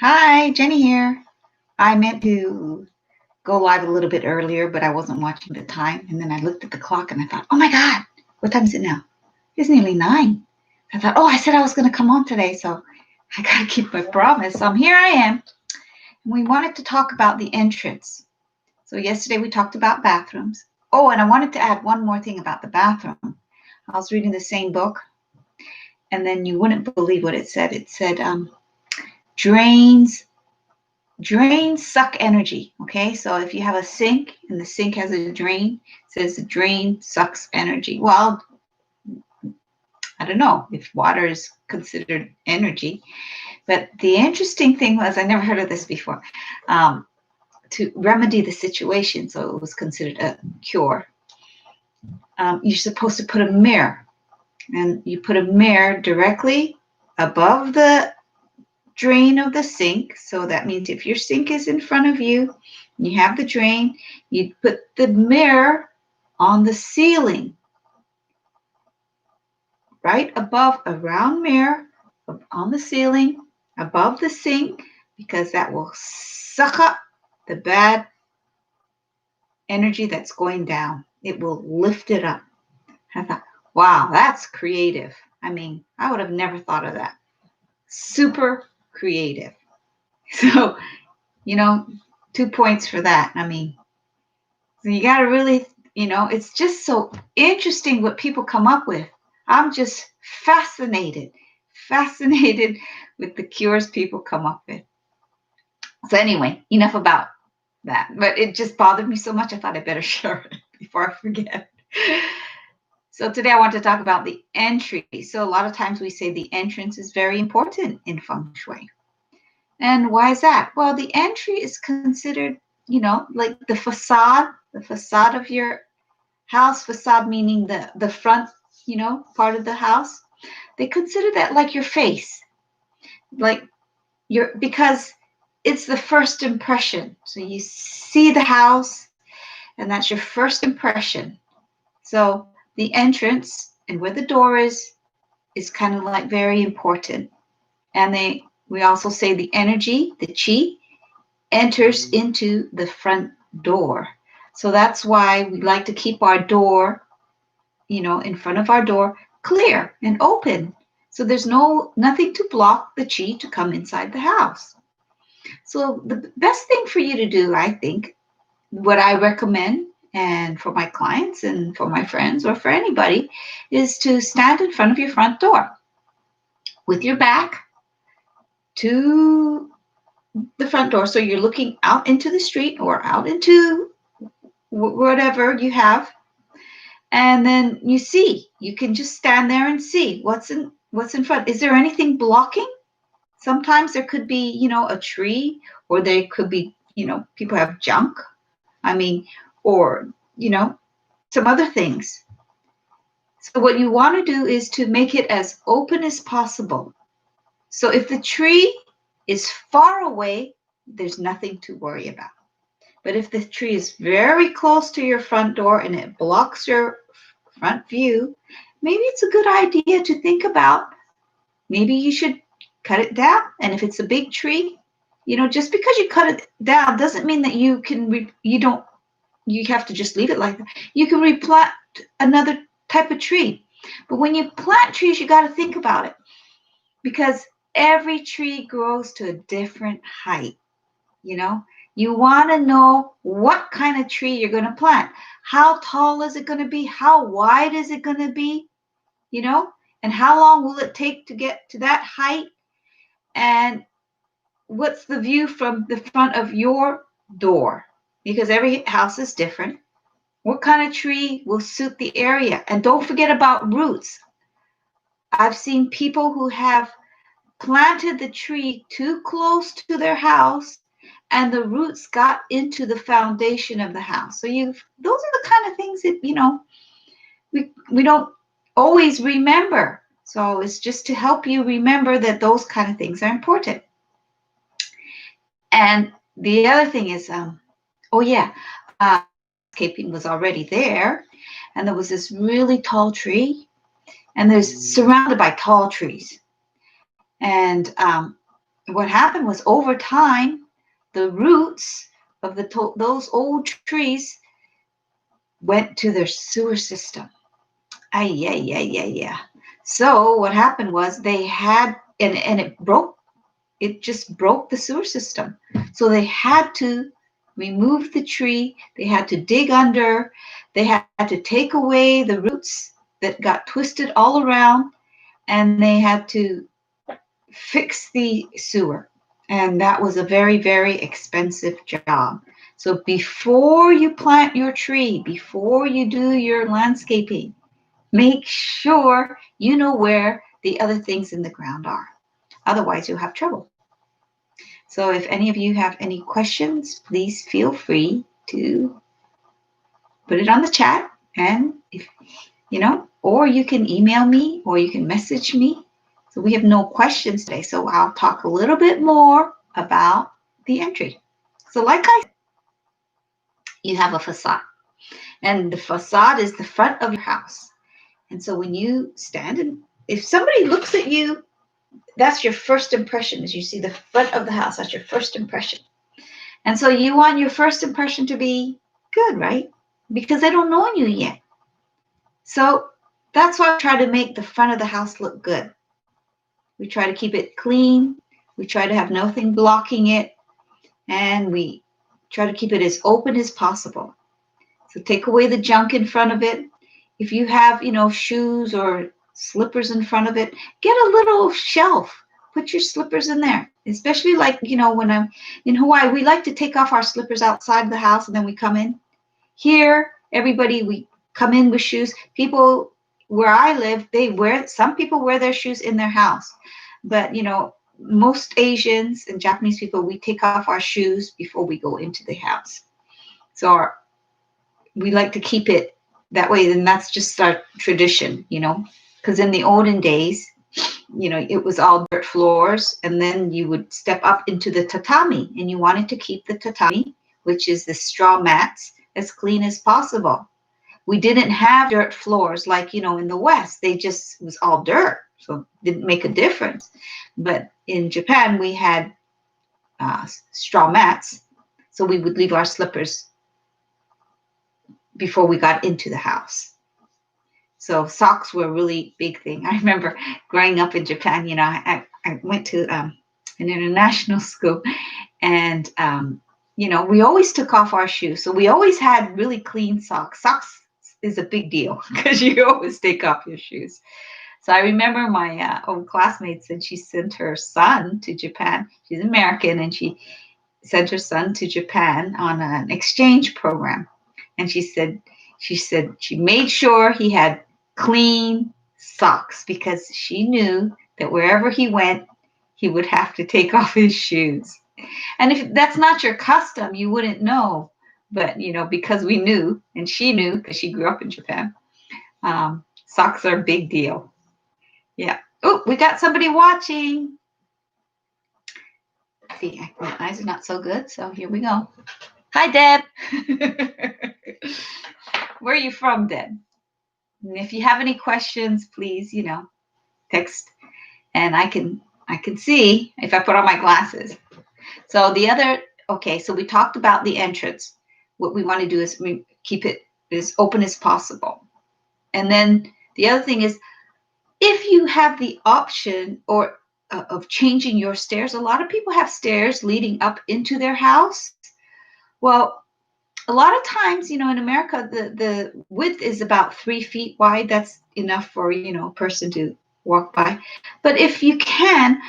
Hi, Jenny here. I meant to go live a little bit earlier, but I wasn't watching the time. And then I looked at the clock and I thought, oh my God, what time is it now? It's nearly 9. I thought, oh, I said I was going to come on today, so I got to keep my promise. So here I am. And we wanted to talk about the entrance. So yesterday we talked about bathrooms. Oh, and I wanted to add one more thing about the bathroom. I was reading the same book, and then you wouldn't believe what it said. It said, drains suck energy. Okay, so if you have a sink and the sink has a drain, it says the drain sucks energy. Well, I don't know if water is considered energy, but the interesting thing was, I never heard of this before, to remedy the situation, so it was considered a cure. You're supposed to put a mirror, and you put a mirror directly above the drain of the sink. So that means if your sink is in front of you, you have the drain, you put the mirror on the ceiling, right above, a round mirror on the ceiling above the sink, because that will suck up the bad energy that's going down. It will lift it up. I thought, wow, that's creative. I mean, I would have never thought of that. Super creative. So, 2 points for that. I mean, so you got to really, it's just so interesting what people come up with. I'm just fascinated with the cures people come up with. So anyway, enough about that. But it just bothered me so much, I thought I better share it before I forget. So today I want to talk about the entry. So a lot of times we say the entrance is very important in feng shui. And why is that? Well, the entry is considered, like the facade of your house. Facade meaning the front, part of the house. They consider that like your face, like because it's the first impression. So you see the house, and that's your first impression. So the entrance and where the door is kind of like very important. And we also say the energy, the chi, enters into the front door. So that's why we like to keep our door, in front of our door, clear and open. So there's nothing to block the chi to come inside the house. So the best thing for you to do, I think, what I recommend, and for my clients and for my friends or for anybody, is to stand in front of your front door with your back to the front door. So you're looking out into the street or out into whatever you have. And then you can just stand there and see what's in front. Is there anything blocking? Sometimes there could be, a tree, or there could be, people have junk. I mean, or, some other things. So what you want to do is to make it as open as possible. So if the tree is far away, there's nothing to worry about. But if the tree is very close to your front door and it blocks your front view, maybe it's a good idea to think about, maybe you should cut it down. And if it's a big tree, just because you cut it down doesn't mean that you have to just leave it like that. You can replant another type of tree. But when you plant trees, you got to think about it, because every tree grows to a different height. You want to know what kind of tree you're going to plant. How tall is it going to be? How wide is it going to be? And how long will it take to get to that height? And what's the view from the front of your door? Because every house is different. What kind of tree will suit the area? And don't forget about roots. I've seen people who have planted the tree too close to their house, and the roots got into the foundation of the house. So those are the kind of things that, we don't always remember. So it's just to help you remember that those kind of things are important. And the other thing is, landscaping was already there, and there was this really tall tree, and there's surrounded by tall trees. And what happened was over time, the roots of those old trees went to their sewer system. Ay, yeah, yeah, yeah, yeah. So what happened was they had, and it just broke the sewer system. So they had to remove the tree, they had to dig under, they had to take away the roots that got twisted all around, and they had to fix the sewer. And that was a very, very expensive job. So before you plant your tree, before you do your landscaping, make sure you know where the other things in the ground are. Otherwise, you'll have trouble. So if any of you have any questions, please feel free to put it on the chat. And if or you can email me or you can message me. So we have no questions today. So I'll talk a little bit more about the entry. So like I said, you have a facade. And the facade is the front of your house. And so when you stand and if somebody looks at you, that's your first impression. As you see the front of the house, that's your first impression. And so you want your first impression to be good, right? Because they don't know you yet. So that's why I try to make the front of the house look good. We try to keep it clean. We try to have nothing blocking it. And we try to keep it as open as possible. So take away the junk in front of it. If you have, shoes or slippers in front of it, get a little shelf. Put your slippers in there. Especially like, when I'm in Hawaii, we like to take off our slippers outside the house and then we come in. Here, we come in with shoes. People where I live, some people wear their shoes in their house. But, most Asians and Japanese people, we take off our shoes before we go into the house. So we like to keep it that way. And that's just our tradition, because in the olden days, it was all dirt floors. And then you would step up into the tatami and you wanted to keep the tatami, which is the straw mats, as clean as possible. We didn't have dirt floors like, in the West. It was all dirt. So it didn't make a difference. But in Japan, we had straw mats. So we would leave our slippers before we got into the house. So socks were a really big thing. I remember growing up in Japan, I went to an international school and, we always took off our shoes. So we always had really clean socks. Socks is a big deal because you always take off your shoes. So I remember my old classmate said she sent her son to Japan. She's American and she sent her son to Japan on an exchange program. And she said she made sure he had clean socks because she knew that wherever he went, he would have to take off his shoes. And if that's not your custom, you wouldn't know. But, because we knew, and she knew because she grew up in Japan, socks are a big deal. Yeah. Oh, we got somebody watching. See, my eyes are not so good, so here we go. Hi, Deb. Where are you from, Deb? And if you have any questions, please, text, and I can see if I put on my glasses. So so we talked about the entrance. What we want to do is keep it as open as possible. And then the other thing is, if you have the option of changing your stairs, a lot of people have stairs leading up into their house. Well, a lot of times, in America, the width is about 3 feet wide. That's enough for, a person to walk by. But if you can,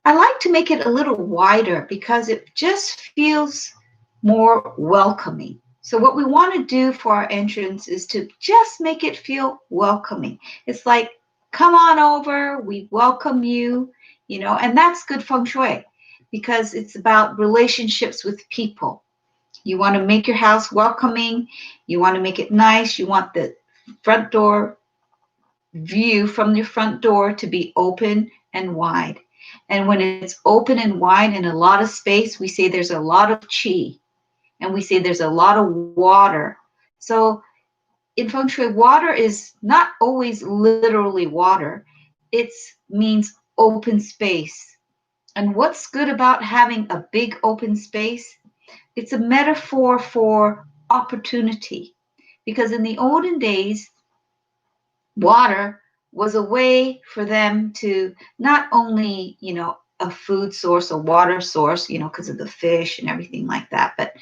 I like to make it a little wider because it just feels more welcoming. So what we want to do for our entrance is to just make it feel welcoming. It's like, come on over, we welcome you, and that's good feng shui because it's about relationships with people. You want to make your house welcoming. You want to make it nice. You want the front door view from your front door to be open and wide. And when it's open and wide and a lot of space, we say there's a lot of chi. And we say there's a lot of water. So in feng shui, water is not always literally water. It means open space. And what's good about having a big open space? It's a metaphor for opportunity. Because in the olden days, water was a way for them to not only, a food source, a water source, because of the fish and everything like that, but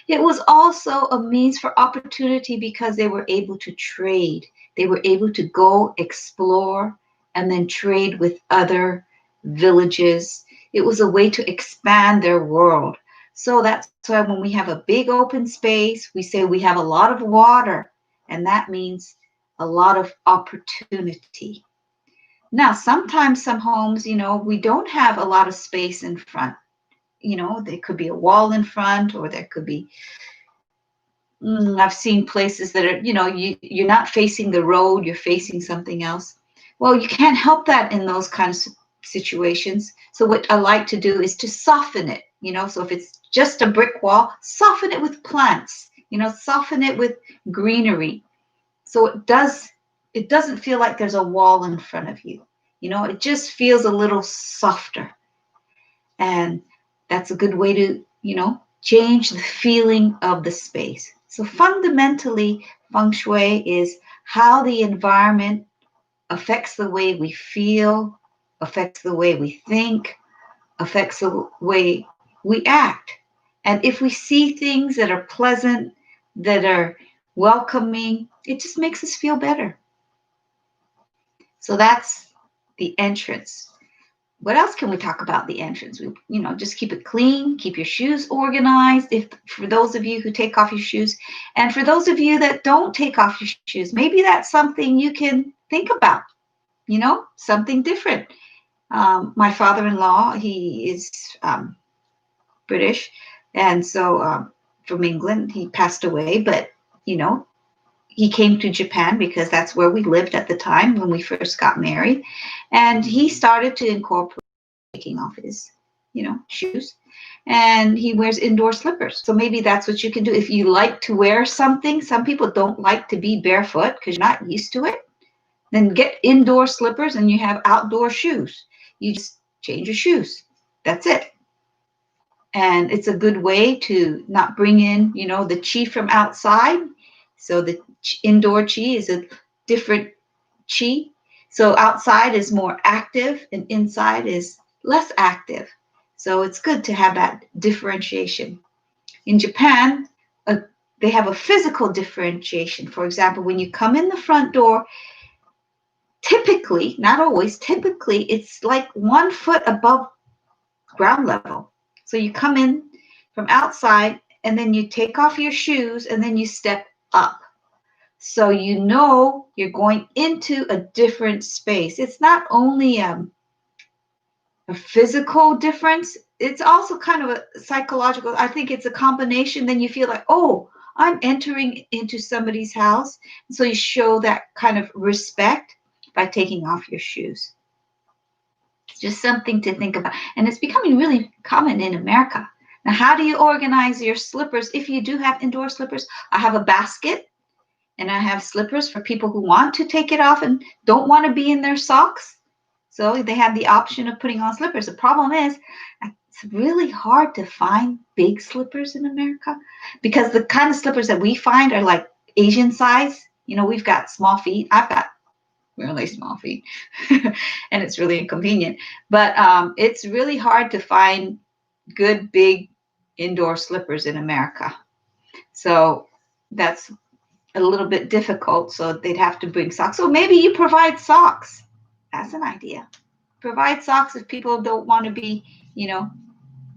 it was also a means for opportunity because they were able to trade. They were able to go explore and then trade with other villages. It was a way to expand their world. So that's why when we have a big open space, we say we have a lot of water, and that means a lot of opportunity. Now, sometimes some homes, we don't have a lot of space in front. There could be a wall in front, or there could be, I've seen places that are, you're not facing the road, you're facing something else. Well, you can't help that in those kinds of situations. So what I like to do is to soften it, so if it's just a brick wall, soften it with plants, soften it with greenery. So it doesn't feel like there's a wall in front of you. It just feels a little softer. And that's a good way to, change the feeling of the space. So fundamentally, feng shui is how the environment affects the way we feel, affects the way we think, affects the way we act. And if we see things that are pleasant, that are welcoming, it just makes us feel better. So that's the entrance. What else can we talk about the entrance? Just keep it clean, keep your shoes organized. If for those of you who take off your shoes, and for those of you that don't take off your shoes, maybe that's something you can think about, something different. My father-in-law, he is British, and so from England, he passed away, but, he came to Japan because that's where we lived at the time when we first got married. And he started to incorporate taking off his, shoes. And he wears indoor slippers. So maybe that's what you can do. If you like to wear something, some people don't like to be barefoot because you're not used to it. Then get indoor slippers and you have outdoor shoes. You just change your shoes. That's it. And it's a good way to not bring in, the chi from outside. So the indoor chi is a different chi. So outside is more active and inside is less active. So it's good to have that differentiation. In Japan, they have a physical differentiation. For example, when you come in the front door, typically, not always, typically it's like 1 foot above ground level. So you come in from outside and then you take off your shoes and then you step up. So you're going into a different space. It's not only a physical difference, it's also kind of a psychological. I think it's a combination. Then you feel like, oh, I'm entering into somebody's house. So you show that kind of respect by taking off your shoes. It's just something to think about. And it's becoming really common in America. Now, how do you organize your slippers? If you do have indoor slippers, I have a basket and I have slippers for people who want to take it off and don't want to be in their socks. So they have the option of putting on slippers. The problem is it's really hard to find big slippers in America because the kind of slippers that we find are like Asian size. We've got small feet. I've got really small feet and it's really inconvenient. But it's really hard to find good, big indoor slippers in America. So that's a little bit difficult, so they'd have to bring socks. So maybe you provide socks. That's an idea. Provide socks if people don't want to be,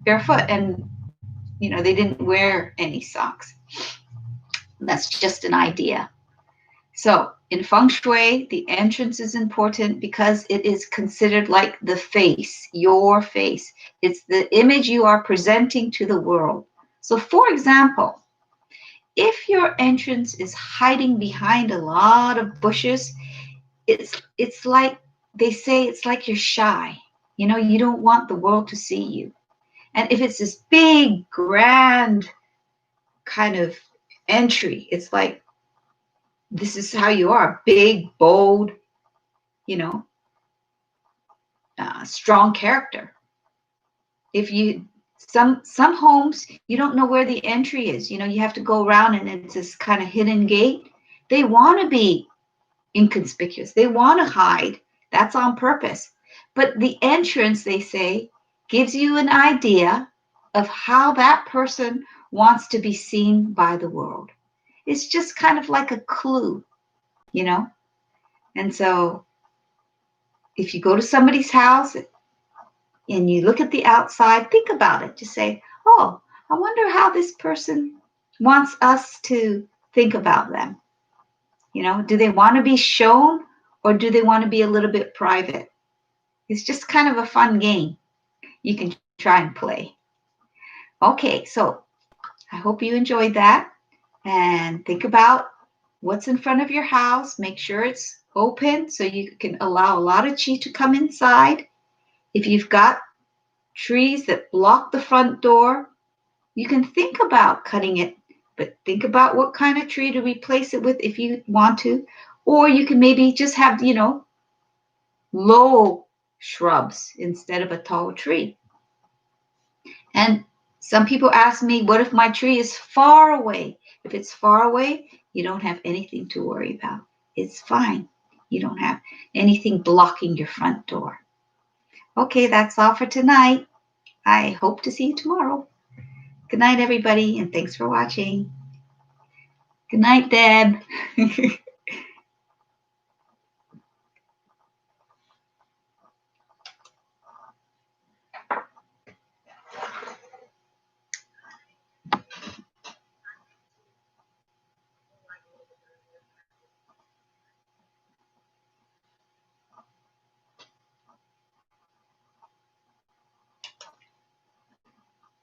barefoot and, they didn't wear any socks. That's just an idea. So in feng shui, the entrance is important because it is considered like the face, your face. It's the image you are presenting to the world. So for example, if your entrance is hiding behind a lot of bushes, it's like they say it's like you're shy. You don't want the world to see you. And if it's this big, grand kind of entry, it's like this is how you are, big, bold, strong character. If you some homes you don't know where the entry is. You have to go around and it's this kind of hidden gate. They want to be inconspicuous. They want to hide. That's on purpose. But the entrance, they say, gives you an idea of how that person wants to be seen by the world. It's just kind of like a clue, you know? And so if you go to somebody's house and you look at the outside, think about it. Just say, oh, I wonder how this person wants us to think about them. Do they want to be shown or do they want to be a little bit private? It's just kind of a fun game you can try and play. Okay, so I hope you enjoyed that and think about what's in front of your house. Make sure it's open so you can allow a lot of chi to come inside. If you've got trees that block the front door, you can think about cutting it, but think about what kind of tree to replace it with if you want to. Or you can maybe just have, low shrubs instead of a tall tree. And some people ask me, what if my tree is far away? If it's far away, you don't have anything to worry about. It's fine. You don't have anything blocking your front door. Okay, that's all for tonight. I hope to see you tomorrow. Good night, everybody, and thanks for watching. Good night, Deb.